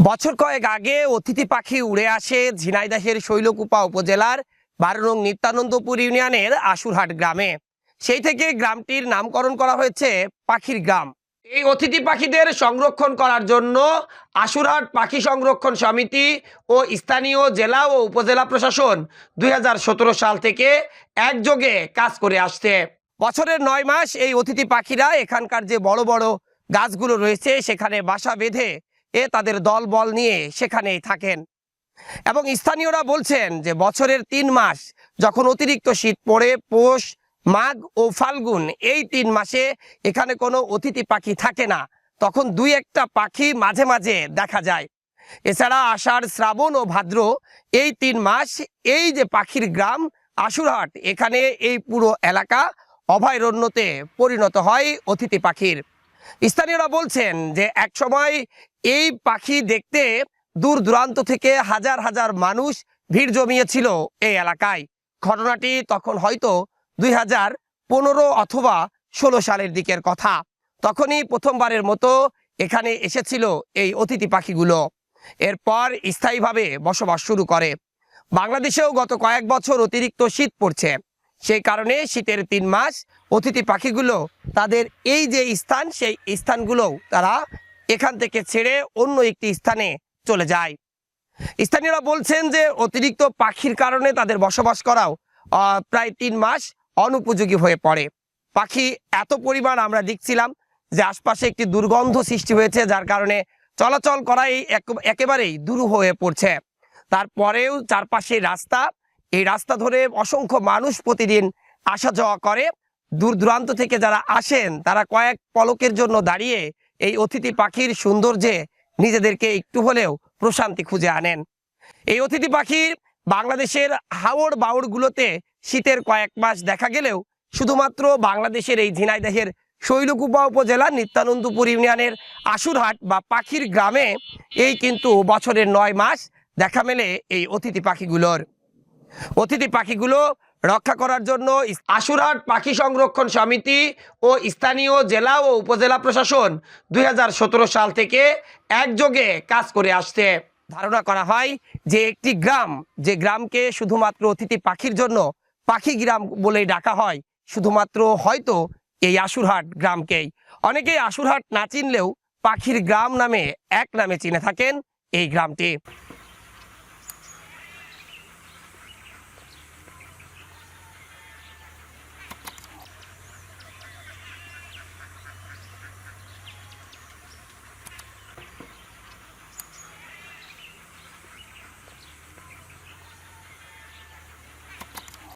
বছর কয়েক আগে অতিথি পাখি উড়ে আসে ঝিনাইদহের শৈলকুপা উপজেলার ১২ নং নিত্যানন্দপুর ইউনিয়নের আশুরহাট গ্রামে। সেই থেকে গ্রামটির নামকরণ করা হয়েছে পাখির গ্রাম। এই অতিথি পাখিদের সংরক্ষণ করার জন্য আশুরহাট পাখি সংরক্ষণ সমিতি ও স্থানীয় জেলা ও উপজেলা প্রশাসন ২০১৭ সাল থেকে একযোগে কাজ করে আসছে। বছরের ৯ মাস এই অতিথি পাখিরা এখানকার যে বড় বড় গাছগুলো রয়েছে সেখানে বাসা বেঁধে তাদের দল বল নিয়ে সেখানেই থাকেন। এবং স্থানীয়রা বলছেন যে বছরের ৩ মাস যখন অতিরিক্ত শীত পড়ে, পৌষ, মাঘ ও ফাল্গুন, এই ৩ মাসে এখানে কোনো অতিথি পাখি থাকে না, তখন দুই একটা পাখি মাঝে মাঝে দেখা যায়। এছাড়া আষাঢ়, শ্রাবণ ও ভাদ্র, এই ৩ মাস এই যে পাখির গ্রাম আশুরহাট, এখানে এই পুরো এলাকা অভয়ারণ্যতে পরিণত হয় অতিথি পাখির। স্থানীয়রা বলছেন যে এক সময় এই পাখি দেখতে দূর দূরান্ত থেকে হাজার হাজার মানুষ ভিড় জমিয়েছিল এই এলাকায়। ঘটনাটি তখন হয়তো ২০১৫ অথবা ১৬ সালের দিকের কথা। তখনই প্রথমবারের মতো এখানে এসেছিল এই অতিথি পাখিগুলো। এরপর স্থায়ীভাবে বসবাস শুরু করে। বাংলাদেশেও গত কয়েক বছর অতিরিক্ত শীত পড়ছে, সেই কারণে শীতের ৩ মাস অতিথি পাখিগুলো তাদের এই যে স্থান, সেই স্থানগুলো তারা এখান থেকে ছেড়ে অন্য একটি স্থানে চলে যায়। স্থানীয়রা বলছেন যে অতিরিক্ত পাখির কারণে তাদের বসবাস করাও প্রায় ৩ মাস অনুপযোগী হয়ে পড়ে। পাখি এত পরিমাণ আমরা দেখছিলাম যে আশপাশে একটি দুর্গন্ধ সৃষ্টি হয়েছে, যার কারণে চলাচল করাই একেবারেই দুরূহ হয়ে পড়ছে। তারপরেও চারপাশে রাস্তা, এই রাস্তা ধরে অসংখ্য মানুষ প্রতিদিন আসা যাওয়া করে। দূর দূরান্ত থেকে যারা আসেন তারা কয়েক পলকের জন্য দাঁড়িয়ে এই অতিথি পাখির সৌন্দর্যে নিজেদেরকে একটু হলেও প্রশান্তি খুঁজে আনেন। এই অতিথি পাখির বাংলাদেশের হাওড় বাউড়গুলোতে শীতের কয়েক মাস দেখা গেলেও শুধুমাত্র বাংলাদেশের এই ঝিনাইদহের শৈলকুপা উপজেলার নিত্যানন্দপুর ইউনিয়নের আশুরহাট বা পাখির গ্রামে এই কিন্তু বছরের ৯ মাস দেখা মেলে এই অতিথি পাখিগুলোর। অতিথি পাখিগুলো রক্ষা করার জন্য আশুরহাট পাখি সংরক্ষণ সমিতি ও স্থানীয় জেলা ও উপজেলা প্রশাসন ২০১৭ সাল থেকে একযোগে কাজ করে আসছে। ধারণা করা হয় যে একটি গ্রাম, যে গ্রামকে শুধুমাত্র অতিথি পাখির জন্য পাখি গ্রাম বলেই ডাকা হয়, শুধুমাত্র হয়তো এই আশুরহাট গ্রামকেই। অনেকেই আশুরহাট না চিনলেও পাখির গ্রাম নামে এক নামে চিনে থাকেন এই গ্রামটি।